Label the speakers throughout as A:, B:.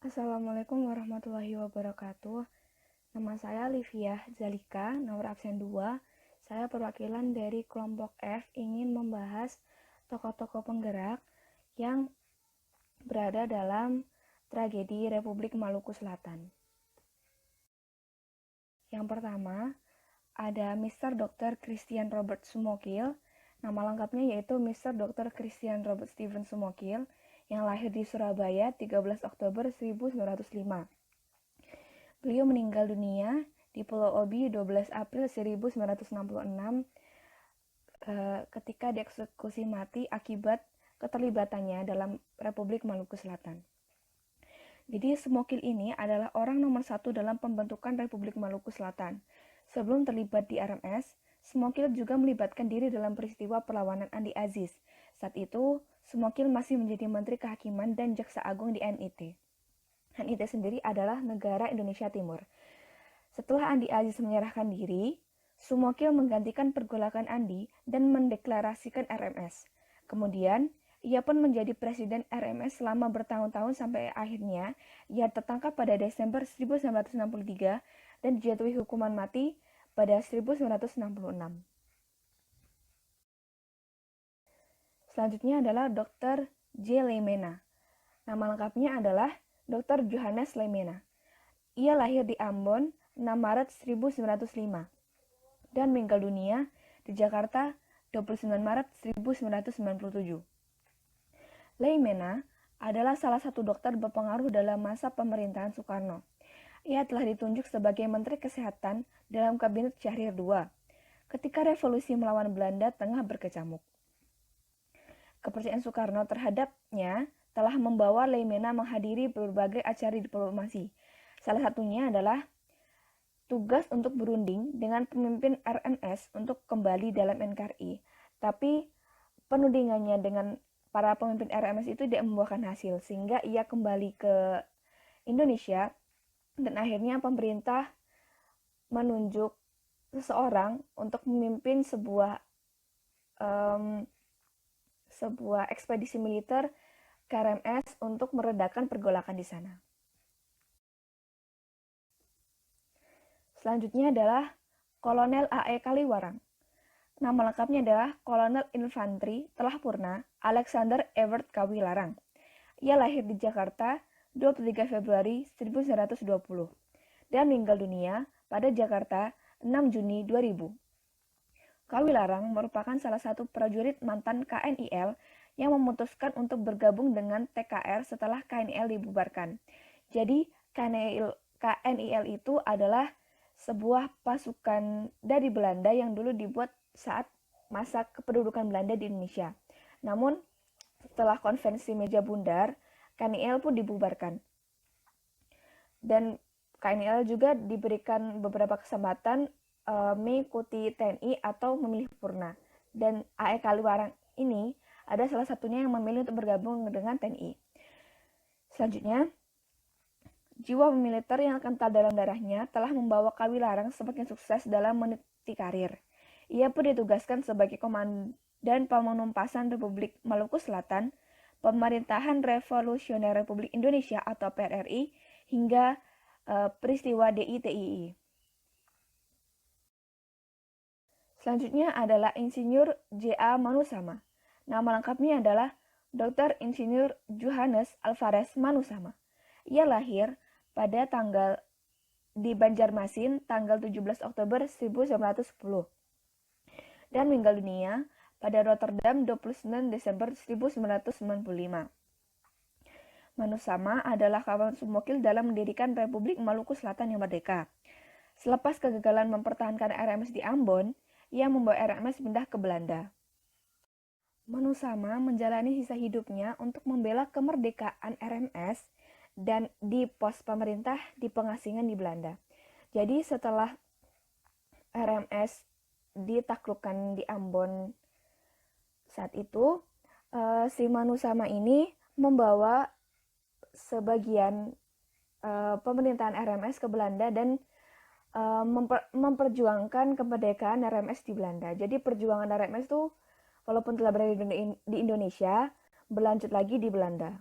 A: Assalamualaikum warahmatullahi wabarakatuh. Nama saya Livia Zalika, nomor absen 2. Saya perwakilan dari kelompok F ingin membahas tokoh-tokoh penggerak yang berada dalam tragedi Republik Maluku Selatan. Yang pertama, ada Mr. Dr. Christian Robert Sumokil. Nama lengkapnya yaitu Mr. Dr. Christian Robert Stephen Sumokil yang lahir di Surabaya 13 Oktober 1905. Beliau meninggal dunia di Pulau Obi 12 April 1966 ketika dieksekusi mati akibat keterlibatannya dalam Republik Maluku Selatan. Jadi Sumokil ini adalah orang nomor 1 dalam pembentukan Republik Maluku Selatan. Sebelum terlibat di RMS, Sumokil juga melibatkan diri dalam peristiwa perlawanan Andi Aziz. Saat itu, Sumokil masih menjadi Menteri Kehakiman dan Jaksa Agung di NIT. NIT sendiri adalah negara Indonesia Timur. Setelah Andi Aziz menyerahkan diri, Sumokil menggantikan pergolakan Andi dan mendeklarasikan RMS. Kemudian, ia pun menjadi presiden RMS selama bertahun-tahun sampai akhirnya ia tertangkap pada Desember 1963 dan dijatuhi hukuman mati pada 1966. Selanjutnya adalah Dr. J. Leimena. Nama lengkapnya adalah Dr. Johannes Leimena. Ia lahir di Ambon 6 Maret 1905 dan meninggal dunia di Jakarta 29 Maret 1997. Leimena adalah salah satu dokter berpengaruh dalam masa pemerintahan Soekarno. Ia telah ditunjuk sebagai Menteri Kesehatan dalam Kabinet Syahrir II ketika revolusi melawan Belanda tengah berkecamuk. Kepercayaan Soekarno terhadapnya telah membawa Leimena menghadiri berbagai acara diplomasi. Salah satunya adalah tugas untuk berunding dengan pemimpin RMS untuk kembali dalam NKRI. Tapi penundingannya dengan para pemimpin RMS itu tidak membuahkan hasil, sehingga ia kembali ke Indonesia dan akhirnya pemerintah menunjuk seseorang untuk memimpin sebuah ekspedisi militer ke RMS untuk meredakan pergolakan di sana. Selanjutnya adalah Kolonel A.E. Kaliwarang. Nama lengkapnya adalah Kolonel Infanteri Telah Purna Alexander Everett Kawilarang. Ia lahir di Jakarta 23 Februari 1920 dan meninggal dunia pada Jakarta 6 Juni 2000. Kawilarang merupakan salah satu prajurit mantan KNIL yang memutuskan untuk bergabung dengan TKR setelah KNIL dibubarkan. Jadi KNIL itu adalah sebuah pasukan dari Belanda yang dulu dibuat saat masa kependudukan Belanda di Indonesia. Namun, setelah konvensi meja bundar, KNIL pun dibubarkan. Dan KNIL juga diberikan beberapa kesempatan mengikuti TNI atau memilih purna. Dan A.E. Kaliwarang ini ada salah satunya yang memilih untuk bergabung dengan TNI. Selanjutnya, jiwa militer yang kental dalam darahnya telah membawa Kawilarang semakin sukses dalam meniti karir. Ia pun ditugaskan sebagai Komandan Penumpasan Republik Maluku Selatan, Pemerintahan Revolusioner Republik Indonesia atau PRRI, hingga peristiwa DITII. Selanjutnya adalah Insinyur J.A. Manusama. Nama lengkapnya adalah Dr. Insinyur Johannes Alvarez Manusama. Ia lahir pada di Banjarmasin tanggal 17 Oktober 1910 dan meninggal dunia pada Rotterdam 29 Desember 1995. Manusama adalah kawan Sumokil dalam mendirikan Republik Maluku Selatan yang merdeka. Selepas kegagalan mempertahankan RMS di Ambon, ia membawa RMS pindah ke Belanda. Manusama menjalani sisa hidupnya untuk membela kemerdekaan RMS dan di pos pemerintah di pengasingan di Belanda. Jadi setelah RMS ditaklukkan di Ambon saat itu, si Manusama ini membawa sebagian pemerintahan RMS ke Belanda dan memperjuangkan kemerdekaan RMS di Belanda. Jadi perjuangan RMS itu walaupun telah berada di Indonesia, berlanjut lagi di Belanda.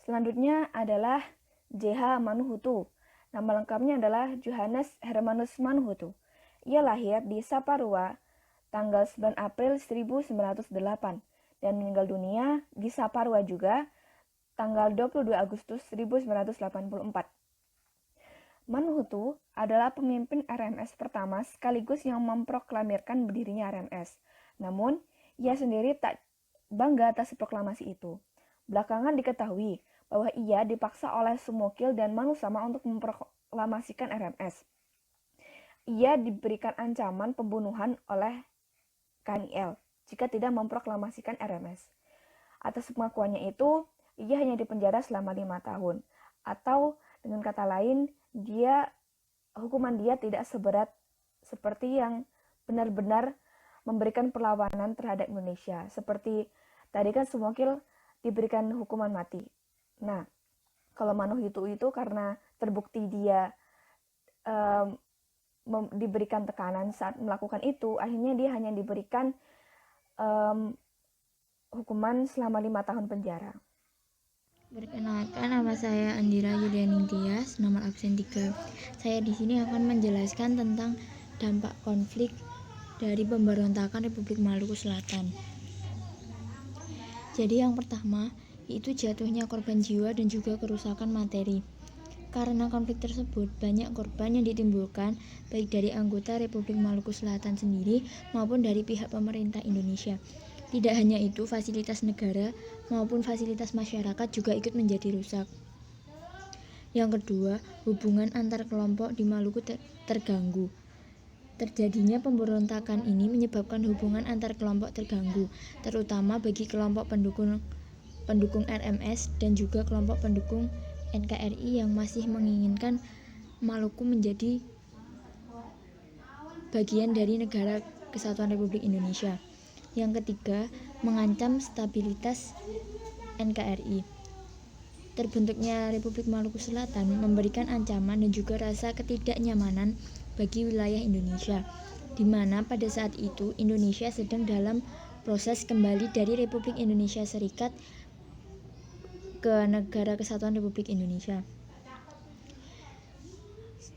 A: Selanjutnya adalah J.H. Manhutu. Nama lengkapnya adalah Johannes Hermanus Manhutu. Ia lahir di Saparua tanggal 9 April 1908 dan meninggal dunia di Saparua juga tanggal 22 Agustus 1984. Manhutu adalah pemimpin RMS pertama sekaligus yang memproklamirkan berdirinya RMS. Namun, ia sendiri tak bangga atas proklamasi itu. Belakangan diketahui bahwa ia dipaksa oleh Sumokil dan Manusama untuk memproklamasikan RMS. Ia diberikan ancaman pembunuhan oleh KNIL jika tidak memproklamasikan RMS. Atas pengakuannya itu, ia hanya dipenjara selama 5 tahun. Atau dengan kata lain, hukuman dia tidak seberat seperti yang benar-benar memberikan perlawanan terhadap Indonesia. Seperti tadi kan Sumokil diberikan hukuman mati. Nah, kalau Manhutu itu karena terbukti dia diberikan tekanan saat melakukan itu, akhirnya dia hanya diberikan hukuman selama 5 tahun penjara.
B: Perkenalkan, nama saya Andira Yulianing Tias, nomor absen 3. Saya di sini akan menjelaskan tentang dampak konflik dari pemberontakan Republik Maluku Selatan. Jadi yang pertama, yaitu jatuhnya korban jiwa dan juga kerusakan materi. Karena konflik tersebut, banyak korban yang ditimbulkan baik dari anggota Republik Maluku Selatan sendiri maupun dari pihak pemerintah Indonesia. Tidak hanya itu, fasilitas negara maupun fasilitas masyarakat juga ikut menjadi rusak. Yang kedua, hubungan antar kelompok di Maluku terganggu. Terjadinya pemberontakan ini menyebabkan hubungan antar kelompok terganggu, terutama bagi kelompok pendukung RMS dan juga kelompok pendukung NKRI yang masih menginginkan Maluku menjadi bagian dari Negara Kesatuan Republik Indonesia. Yang ketiga, mengancam stabilitas NKRI. Terbentuknya Republik Maluku Selatan memberikan ancaman dan juga rasa ketidaknyamanan bagi wilayah Indonesia, di mana pada saat itu Indonesia sedang dalam proses kembali dari Republik Indonesia Serikat ke Negara Kesatuan Republik Indonesia.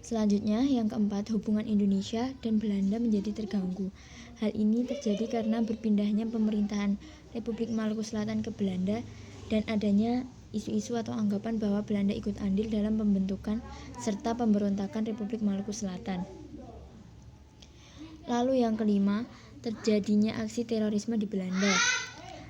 B: Selanjutnya, yang keempat, hubungan Indonesia dan Belanda menjadi terganggu. Hal ini terjadi karena berpindahnya pemerintahan Republik Maluku Selatan ke Belanda dan adanya isu-isu atau anggapan bahwa Belanda ikut andil dalam pembentukan serta pemberontakan Republik Maluku Selatan. Lalu yang kelima, terjadinya aksi terorisme di Belanda.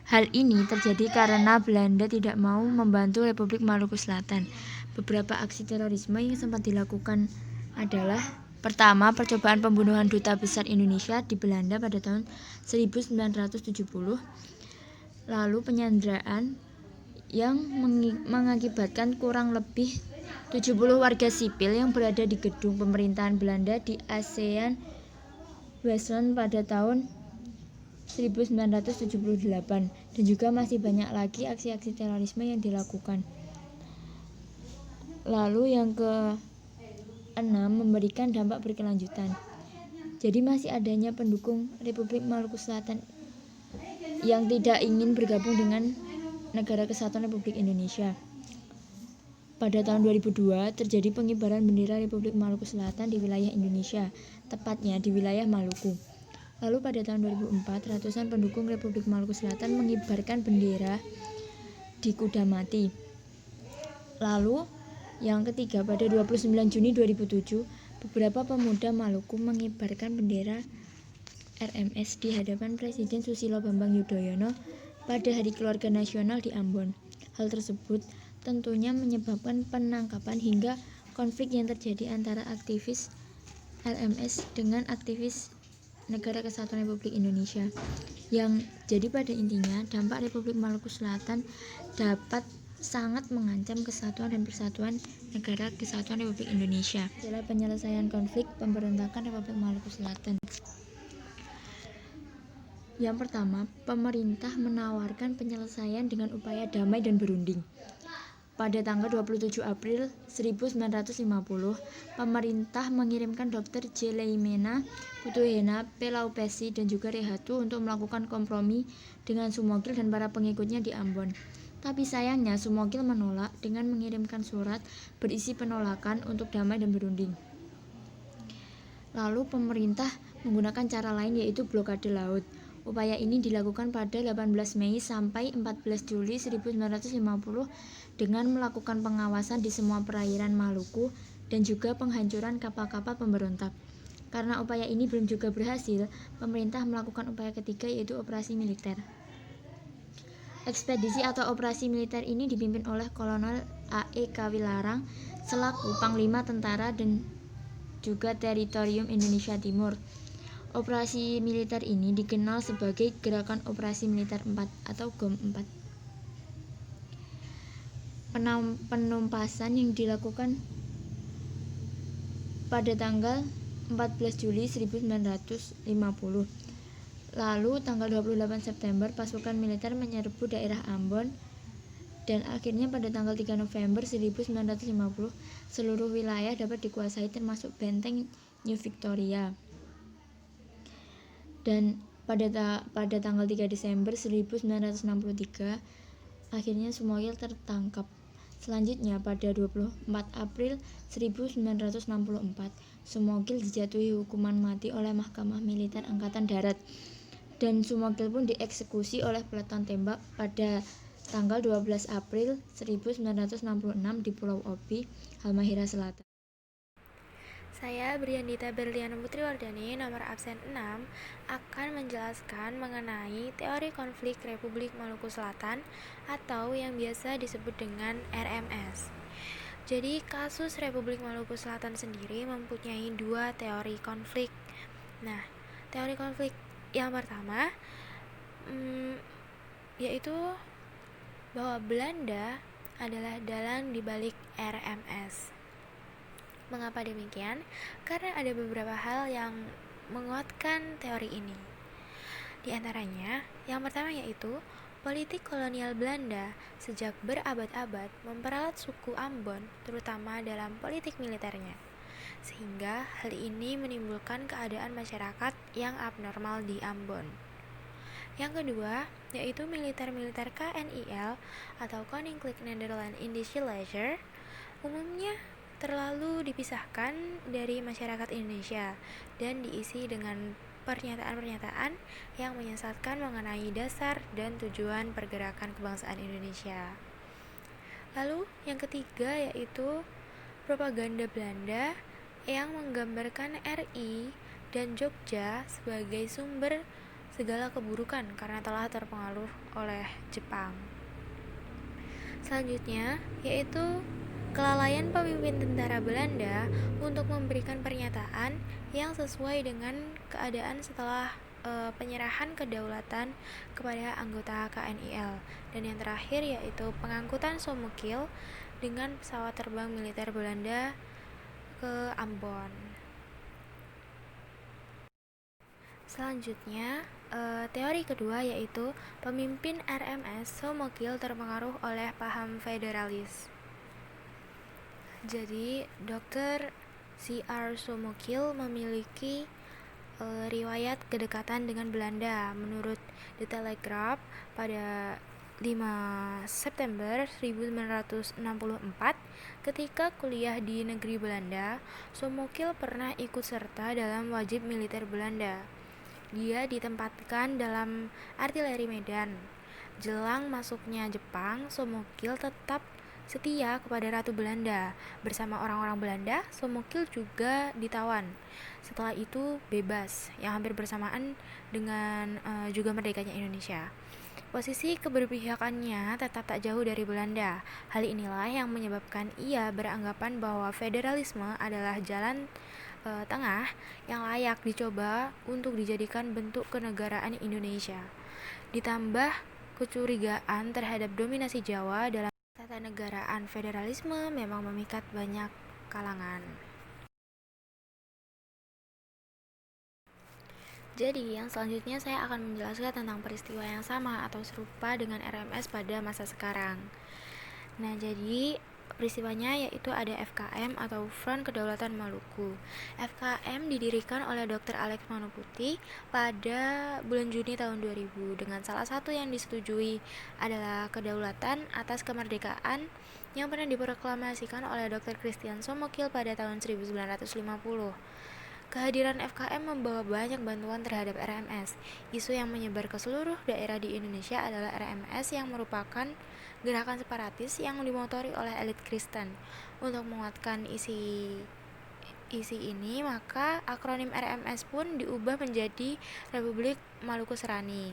B: Hal ini terjadi karena Belanda tidak mau membantu Republik Maluku Selatan. Beberapa aksi terorisme yang sempat dilakukan adalah: pertama, percobaan pembunuhan Duta Besar Indonesia di Belanda pada tahun 1970. Lalu penyanderaan yang mengakibatkan kurang lebih 70 warga sipil yang berada di gedung pemerintahan Belanda di ASEAN Westland pada tahun 1978, dan juga masih banyak lagi aksi-aksi terorisme yang dilakukan. Lalu yang ke-6, memberikan dampak berkelanjutan. Jadi masih adanya pendukung Republik Maluku Selatan yang tidak ingin bergabung dengan Negara Kesatuan Republik Indonesia. Pada tahun 2002 terjadi pengibaran bendera Republik Maluku Selatan di wilayah Indonesia, tepatnya di wilayah Maluku. Lalu pada tahun 2004 ratusan pendukung Republik Maluku Selatan mengibarkan bendera di Kudamati. Lalu yang ketiga, pada 29 Juni 2007 beberapa pemuda Maluku mengibarkan bendera RMS di hadapan Presiden Susilo Bambang Yudhoyono pada Hari Keluarga Nasional di Ambon. Hal tersebut tentunya menyebabkan penangkapan hingga konflik yang terjadi antara aktivis RMS dengan aktivis Negara Kesatuan Republik Indonesia. Yang jadi pada intinya, dampak Republik Maluku Selatan dapat sangat mengancam kesatuan dan persatuan Negara Kesatuan Republik Indonesia. Adalah penyelesaian konflik pemberontakan Republik Maluku Selatan. Yang pertama, pemerintah menawarkan penyelesaian dengan upaya damai dan berunding. Pada tanggal 27 April 1950, pemerintah mengirimkan Dr. J. Leimena, Putuhena, P. Laupesi, dan juga Rehatu untuk melakukan kompromi dengan Sumokil dan para pengikutnya di Ambon. Tapi sayangnya Sumokil menolak dengan mengirimkan surat berisi penolakan untuk damai dan berunding. Lalu pemerintah menggunakan cara lain, yaitu blokade laut. Upaya ini dilakukan pada 18 Mei sampai 14 Juli 1950 dengan melakukan pengawasan di semua perairan Maluku dan juga penghancuran kapal-kapal pemberontak. Karena upaya ini belum juga berhasil, pemerintah melakukan upaya ketiga, yaitu operasi militer. Ekspedisi atau operasi militer ini dipimpin oleh Kolonel A.E. Kawilarang selaku Panglima Tentara dan juga Teritorium Indonesia Timur. Operasi militer ini dikenal sebagai Gerakan Operasi Militer 4 atau GOM 4. Penumpasan yang dilakukan pada tanggal 14 Juli 1950. Lalu tanggal 28 September pasukan militer menyerbu daerah Ambon dan akhirnya pada tanggal 3 November 1950 seluruh wilayah dapat dikuasai termasuk benteng New Victoria. Dan pada tanggal 3 Desember 1963 akhirnya Sumokil tertangkap. Selanjutnya pada 24 April 1964 Sumokil dijatuhi hukuman mati oleh Mahkamah Militer Angkatan Darat dan Sumokil pun dieksekusi oleh peleton tembak pada tanggal 12 April 1966 di Pulau Obi, Halmahera Selatan.
C: Saya Briandita Berliana Putri Wardani, nomor absen 6, akan menjelaskan mengenai teori konflik Republik Maluku Selatan atau yang biasa disebut dengan RMS. Jadi, kasus Republik Maluku Selatan sendiri mempunyai dua teori konflik. Nah, teori konflik yang pertama yaitu bahwa Belanda adalah dalang dibalik RMS. Mengapa demikian? Karena ada beberapa hal yang menguatkan teori ini. Di antaranya, yang pertama yaitu politik kolonial Belanda sejak berabad-abad memperalat suku Ambon, terutama dalam politik militernya. Sehingga hal ini menimbulkan keadaan masyarakat yang abnormal di Ambon. Yang kedua, yaitu militer-militer KNIL atau Koninklijk Nederland Indische Leger umumnya terlalu dipisahkan dari masyarakat Indonesia dan diisi dengan pernyataan-pernyataan yang menyesatkan mengenai dasar dan tujuan pergerakan kebangsaan Indonesia. Lalu yang ketiga yaitu propaganda Belanda yang menggambarkan RI dan Jogja sebagai sumber segala keburukan karena telah terpengaruh oleh Jepang. Selanjutnya yaitu kelalaian pemimpin tentara Belanda untuk memberikan pernyataan yang sesuai dengan keadaan setelah penyerahan kedaulatan kepada anggota KNIL. Dan yang terakhir yaitu pengangkutan Sumokil dengan pesawat terbang militer Belanda ke Ambon. Selanjutnya, teori kedua yaitu pemimpin RMS Sumokil terpengaruh oleh paham federalis. Jadi, Dr. C.R. Sumokil memiliki riwayat kedekatan dengan Belanda. Menurut The Telegraph pada 5 September 1964, ketika kuliah di negeri Belanda, Sumokil pernah ikut serta dalam wajib militer Belanda. Dia ditempatkan dalam artileri Medan. Jelang masuknya Jepang, Sumokil tetap setia kepada Ratu Belanda. Bersama orang-orang Belanda, Sumokil juga ditawan. Setelah itu bebas, yang hampir bersamaan dengan juga merdekanya Indonesia. Posisi keberpihakannya tetap tak jauh dari Belanda. Hal inilah yang menyebabkan ia beranggapan bahwa federalisme adalah jalan tengah yang layak dicoba untuk dijadikan bentuk kenegaraan Indonesia. Ditambah kecurigaan terhadap dominasi Jawa dalam ketatanegaraan, federalisme memang memikat banyak kalangan. Jadi, yang selanjutnya saya akan menjelaskan tentang peristiwa yang sama atau serupa dengan RMS pada masa sekarang. Nah, jadi Peristiwanya yaitu ada FKM atau Front Kedaulatan Maluku. FKM didirikan oleh Dr. Alex Manoputi pada bulan Juni tahun 2000 dengan salah satu yang disetujui adalah kedaulatan atas kemerdekaan yang pernah diproklamasikan oleh Dr. Christian Somokil pada tahun 1950. Kehadiran FKM membawa banyak bantuan terhadap RMS. Isu yang menyebar ke seluruh daerah di Indonesia adalah RMS yang merupakan gerakan separatis yang dimotori oleh elit Kristen. Untuk menguatkan isi ini, maka akronim RMS pun diubah menjadi Republik Maluku Serani.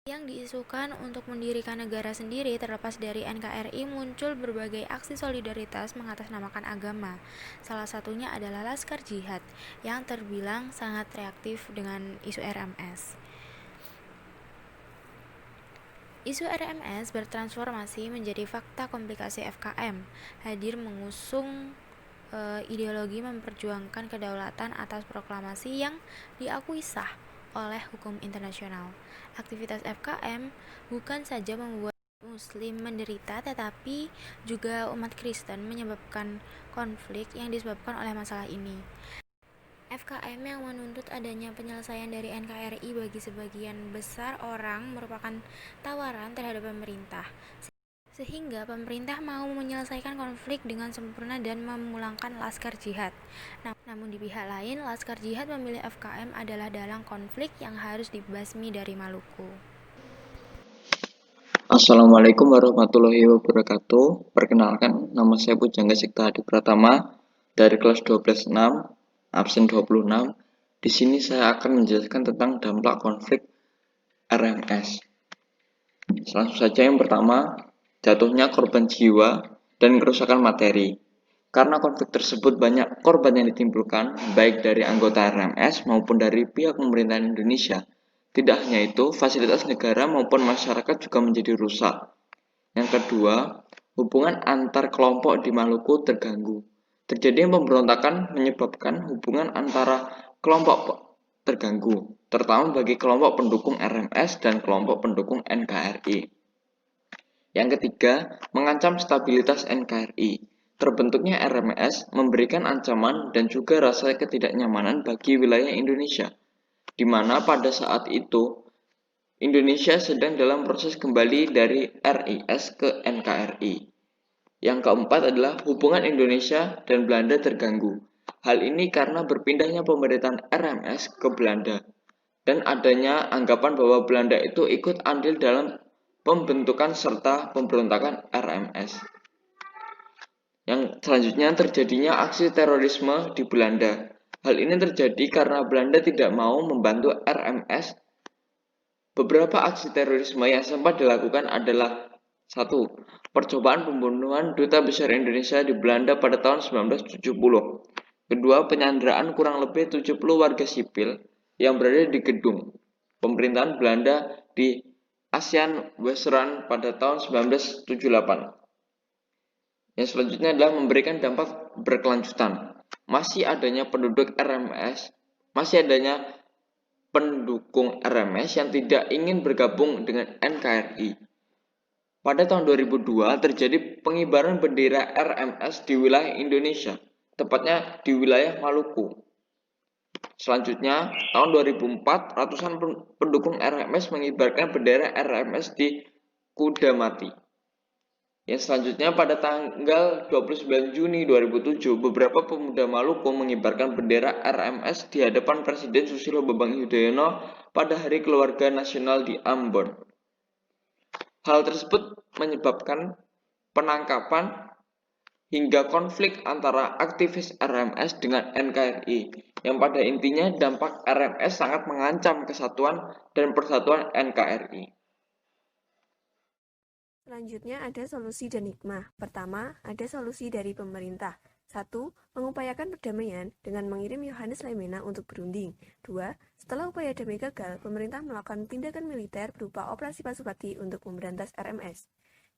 C: Yang diisukan untuk mendirikan negara sendiri terlepas dari NKRI, muncul berbagai aksi solidaritas mengatasnamakan agama. Salah satunya adalah Laskar Jihad yang terbilang sangat reaktif dengan isu RMS. Isu RMS bertransformasi menjadi fakta komplikasi FKM, hadir mengusung ideologi memperjuangkan kedaulatan atas proklamasi yang diakui sah oleh hukum internasional. Aktivitas FKM bukan saja membuat Muslim menderita, tetapi juga umat Kristen menyebabkan konflik yang disebabkan oleh masalah ini. FKM yang menuntut adanya penyelesaian dari NKRI bagi sebagian besar orang merupakan tawaran terhadap pemerintah, sehingga pemerintah mau menyelesaikan konflik dengan sempurna dan memulangkan Laskar Jihad. Namun di pihak lain, Laskar Jihad memilih FKM adalah dalang konflik yang harus dibasmi dari Maluku.
D: Assalamualaikum warahmatullahi wabarakatuh. Perkenalkan, nama saya Pujangga Sikta Hadi Pratama dari kelas 12/6, absen 26. Di sini saya akan menjelaskan tentang dampak konflik RMS. Langsung saja, yang pertama, jatuhnya korban jiwa dan kerusakan materi. Karena konflik tersebut banyak korban yang ditimbulkan, baik dari anggota RMS maupun dari pihak pemerintahan Indonesia. Tidak hanya itu, fasilitas negara maupun masyarakat juga menjadi rusak. Yang kedua, hubungan antar kelompok di Maluku terganggu. Terjadinya pemberontakan menyebabkan hubungan antara kelompok terganggu, terutama bagi kelompok pendukung RMS dan kelompok pendukung NKRI. Yang ketiga, mengancam stabilitas NKRI. Terbentuknya RMS memberikan ancaman dan juga rasa ketidaknyamanan bagi wilayah Indonesia, di mana pada saat itu Indonesia sedang dalam proses kembali dari RIS ke NKRI. Yang keempat adalah hubungan Indonesia dan Belanda terganggu. Hal ini karena berpindahnya pemerintahan RMS ke Belanda dan adanya anggapan bahwa Belanda itu ikut andil dalam pembentukan serta pemberontakan RMS. Yang selanjutnya, terjadinya aksi terorisme di Belanda. Hal ini terjadi karena Belanda tidak mau membantu RMS. Beberapa aksi terorisme yang sempat dilakukan adalah: 1. Percobaan pembunuhan Duta Besar Indonesia di Belanda pada tahun 1970. Kedua, penyanderaan kurang lebih 70 warga sipil yang berada di gedung pemerintahan Belanda di ASEAN Western pada tahun 1978. Yang selanjutnya adalah memberikan dampak berkelanjutan. Masih adanya penduduk RMS, pendukung RMS yang tidak ingin bergabung dengan NKRI. Pada tahun 2002 terjadi pengibaran bendera RMS di wilayah Indonesia, tepatnya di wilayah Maluku. Selanjutnya, tahun 2004 ratusan pendukung RMS mengibarkan bendera RMS di Kudamati. Yang selanjutnya, pada tanggal 29 Juni 2007, beberapa pemuda Maluku mengibarkan bendera RMS di hadapan Presiden Susilo Bambang Yudhoyono pada Hari Keluarga Nasional di Ambon. Hal tersebut menyebabkan penangkapan hingga konflik antara aktivis RMS dengan NKRI, yang pada intinya dampak RMS sangat mengancam kesatuan dan persatuan NKRI.
E: Selanjutnya ada solusi dan hikmah. Pertama, ada solusi dari pemerintah. 1. Mengupayakan perdamaian dengan mengirim Yohanes Lemena untuk berunding. 2. Setelah upaya damai gagal, pemerintah melakukan tindakan militer berupa operasi Pasupati untuk memberantas RMS.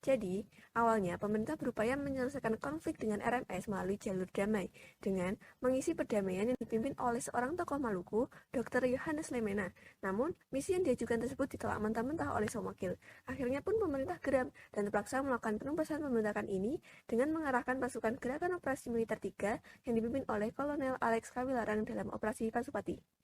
E: Jadi, awalnya pemerintah berupaya menyelesaikan konflik dengan RMS melalui jalur damai dengan mengisi perdamaian yang dipimpin oleh seorang tokoh Maluku, Dr. Yohanes Lemena. Namun, misi yang diajukan tersebut ditolak mentah-mentah oleh Somokil. Akhirnya pun pemerintah geram dan terpaksa melakukan penumpasan pemberontakan ini dengan mengarahkan pasukan Gerakan Operasi Militer 3 yang dipimpin oleh Kolonel Alex Kawilarang dalam Operasi Pasupati.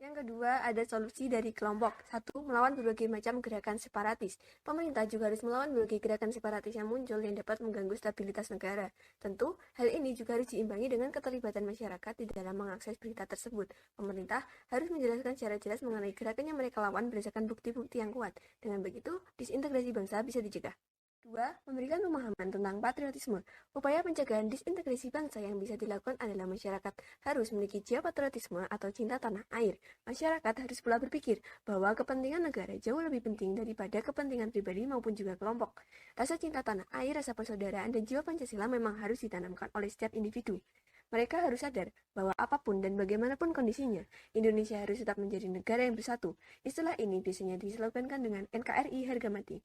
E: Yang kedua, ada solusi dari kelompok. Satu, melawan berbagai macam gerakan separatis. Pemerintah juga harus melawan berbagai gerakan separatis yang muncul yang dapat mengganggu stabilitas negara. Tentu, hal ini juga harus diimbangi dengan keterlibatan masyarakat di dalam mengakses berita tersebut. Pemerintah harus menjelaskan secara jelas mengenai gerakan yang mereka lawan berdasarkan bukti-bukti yang kuat. Dengan begitu, disintegrasi bangsa bisa dicegah. 2. Memberikan pemahaman tentang patriotisme. Upaya pencegahan disintegrasi bangsa yang bisa dilakukan adalah masyarakat harus memiliki jiwa patriotisme atau cinta tanah air. Masyarakat harus pula berpikir bahwa kepentingan negara jauh lebih penting daripada kepentingan pribadi maupun juga kelompok. Rasa cinta tanah air, rasa persaudaraan, dan jiwa Pancasila memang harus ditanamkan oleh setiap individu. Mereka harus sadar bahwa apapun dan bagaimanapun kondisinya, Indonesia harus tetap menjadi negara yang bersatu. Istilah ini biasanya dislogankan dengan NKRI harga mati.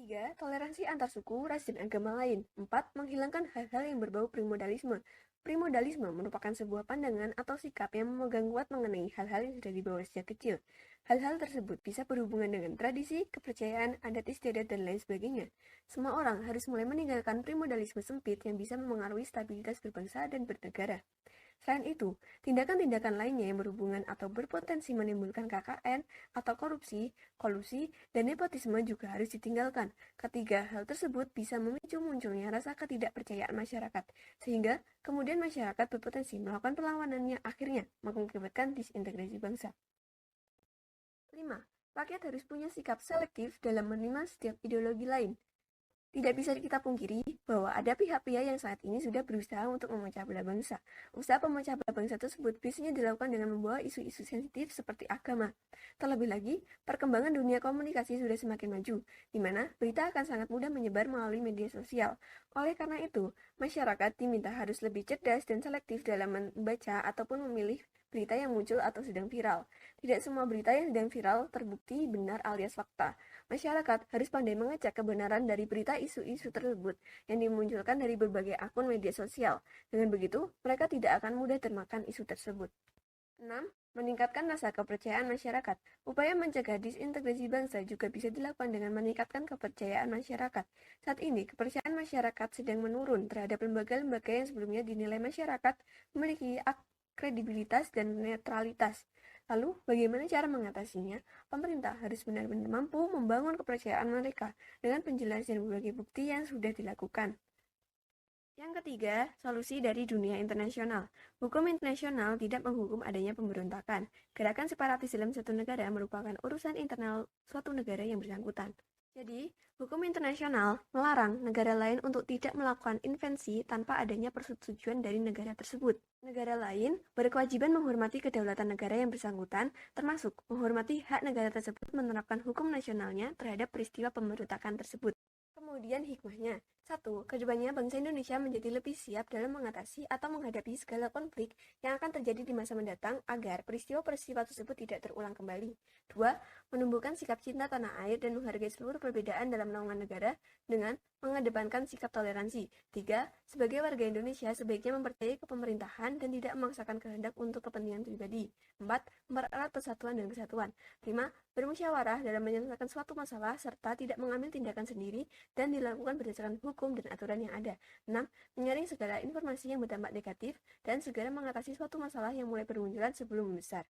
E: 3. Toleransi antar suku, ras, dan agama lain. 4. Menghilangkan hal-hal yang berbau primodalisme. Primodalisme merupakan sebuah pandangan atau sikap yang memegang kuat mengenai hal-hal yang sudah dibawa sejak kecil. Hal-hal tersebut bisa berhubungan dengan tradisi, kepercayaan, adat istiadat, dan lain sebagainya. Semua orang harus mulai meninggalkan primodalisme sempit yang bisa memengaruhi stabilitas berbangsa dan bernegara. Selain itu, tindakan-tindakan lainnya yang berhubungan atau berpotensi menimbulkan KKN atau korupsi, kolusi, dan nepotisme juga harus ditinggalkan. Ketiga hal tersebut bisa memicu munculnya rasa ketidakpercayaan masyarakat, sehingga kemudian masyarakat berpotensi melakukan perlawanannya akhirnya mengakibatkan disintegrasi bangsa. 5. Rakyat harus punya sikap selektif dalam menerima setiap ideologi lain. Tidak bisa kita pungkiri bahwa ada pihak-pihak yang saat ini sudah berusaha untuk memecah belah bangsa. Usaha pemecah belah bangsa tersebut biasanya dilakukan dengan membawa isu-isu sensitif seperti agama. Terlebih lagi, perkembangan dunia komunikasi sudah semakin maju, di mana berita akan sangat mudah menyebar melalui media sosial. Oleh karena itu, masyarakat diminta harus lebih cerdas dan selektif dalam membaca ataupun memilih berita yang muncul atau sedang viral. Tidak semua berita yang sedang viral terbukti benar alias fakta. Masyarakat harus pandai mengecek kebenaran dari berita isu-isu tersebut yang dimunculkan dari berbagai akun media sosial. Dengan begitu, mereka tidak akan mudah termakan isu tersebut. 6. Meningkatkan rasa kepercayaan masyarakat. Upaya mencegah disintegrasi bangsa juga bisa dilakukan dengan meningkatkan kepercayaan masyarakat. Saat ini, kepercayaan masyarakat sedang menurun terhadap lembaga-lembaga yang sebelumnya dinilai masyarakat memiliki kredibilitas dan netralitas. Lalu, bagaimana cara mengatasinya? Pemerintah harus benar-benar mampu membangun kepercayaan mereka dengan penjelasan berbagai bukti yang sudah dilakukan. Yang ketiga, solusi dari dunia internasional. Hukum internasional tidak menghukum adanya pemberontakan. Gerakan separatis dalam satu negara merupakan urusan internal suatu negara yang bersangkutan. Jadi, hukum internasional melarang negara lain untuk tidak melakukan invasi tanpa adanya persetujuan dari negara tersebut. Negara lain berkewajiban menghormati kedaulatan negara yang bersangkutan, termasuk menghormati hak negara tersebut menerapkan hukum nasionalnya terhadap peristiwa pemberontakan tersebut. Kemudian hikmahnya. 1. Kedepannya bangsa Indonesia menjadi lebih siap dalam mengatasi atau menghadapi segala konflik yang akan terjadi di masa mendatang agar peristiwa-peristiwa tersebut tidak terulang kembali. 2. Menumbuhkan sikap cinta tanah air dan menghargai seluruh perbedaan dalam naungan negara dengan mengedepankan sikap toleransi. 3. Sebagai warga Indonesia sebaiknya mempercayai kepemerintahan dan tidak memaksakan kehendak untuk kepentingan pribadi. 4. Mempererat persatuan dan kesatuan. 5. Bermusyawarah dalam menyelesaikan suatu masalah serta tidak mengambil tindakan sendiri dan dilakukan berdasarkan hukum dan aturan yang ada. 6. Menyaring segala informasi yang berdampak negatif dan segera mengatasi suatu masalah yang mulai bermunculan sebelum membesar.